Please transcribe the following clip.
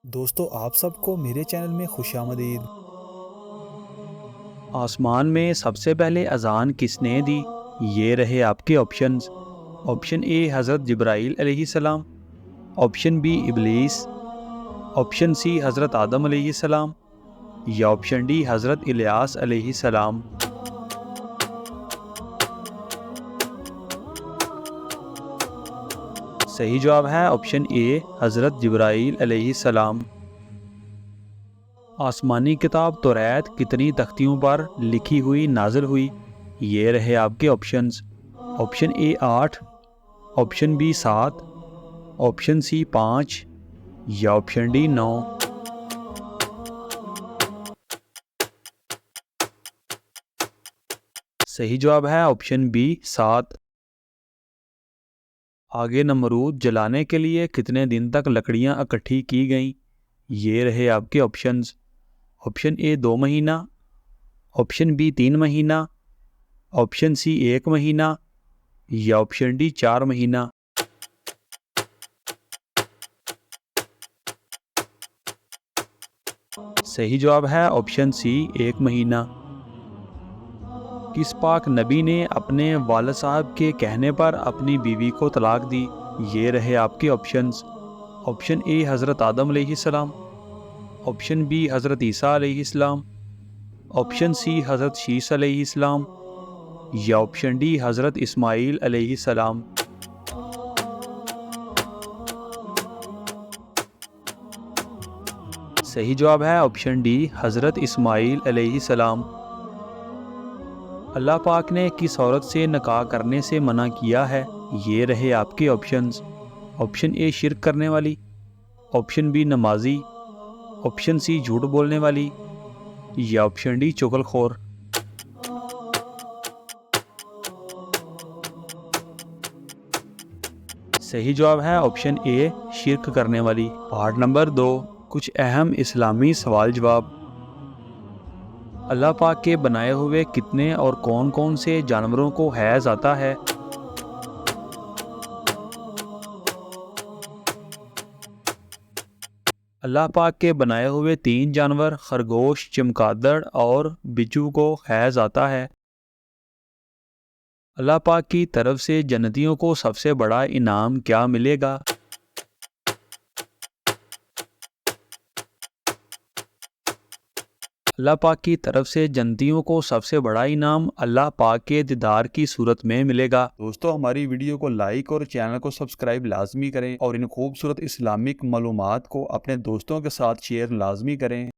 दोस्तों आप सबको मेरे चैनल में खुशामदीद। आसमान में सबसे पहले अजान किसने दी? ये रहे आपके ऑप्शंस। ऑप्शन ए हज़रत जिब्राईल अलैहिस्सलाम, ऑप्शन बी इब्लीस, ऑप्शन सी हज़रत आदम अलैहिस्सलाम या ऑप्शन डी हज़रत इलियास अलैहिस्सलाम। सही जवाब है ऑप्शन ए हज़रत जिब्राईल अलैहिस्सलाम। आसमानी किताब तौरात कितनी तख्तियों पर लिखी हुई नाजिल हुई? ये रहे आपके options. Option A 8, option B 7, option C 5 या ऑप्शन डी 9। सही जवाब है ऑप्शन बी 7। आगे नमरूद जलाने के लिए कितने दिन तक लकड़ियां इकट्ठी की गईं? ये रहे आपके ऑप्शंस। ऑप्शन ए 2 महीना, ऑप्शन बी 3 महीना, ऑप्शन सी 1 महीना या ऑप्शन डी 4 महीना। सही जवाब है ऑप्शन सी 1 महीना। किस पाक नबी ने अपने वालिद साहब के कहने पर अपनी बीवी को तलाक दी? ये रहे आपके ऑप्शंस। ऑप्शन ए हज़रत आदम अलैहिस्सलाम, ऑप्शन बी हज़रत ईसा अलैहिस्सलाम, ऑप्शन सी हज़रत शीस अलैहिस्सलाम या ऑप्शन डी हज़रत इस्माईल अलैहिस्सलाम। सही जवाब है ऑप्शन डी हज़रत इस्माईल अलैहिस्सलाम। अल्लाह पाक ने किस औरत से निकाह करने से मना किया है? ये रहे आपके ऑप्शंस। ऑप्शन ए शिर्क करने वाली, ऑप्शन बी नमाजी, ऑप्शन सी झूठ बोलने वाली या ऑप्शन डी चुगलखोर। सही जवाब है ऑप्शन ए शिर्क करने वाली। पार्ट नंबर 2, कुछ अहम इस्लामी सवाल जवाब। अल्लाह पाक के बनाए हुए कितने और कौन कौन से जानवरों को हैज़ आता है? अल्लाह पाक के बनाए हुए 3 जानवर खरगोश, चमगादड़ और बिच्छू को हैज़ आता है। अल्लाह पाक की तरफ से जन्नतियों को सबसे बड़ा इनाम क्या मिलेगा? अल्लाह पाक की तरफ से जन्नतियों को सबसे बड़ा इनाम अल्लाह पाक के दीदार की सूरत में मिलेगा। दोस्तों हमारी वीडियो को लाइक और चैनल को सब्सक्राइब लाजमी करें और इन खूबसूरत इस्लामिक मालूमात को अपने दोस्तों के साथ शेयर लाजमी करें।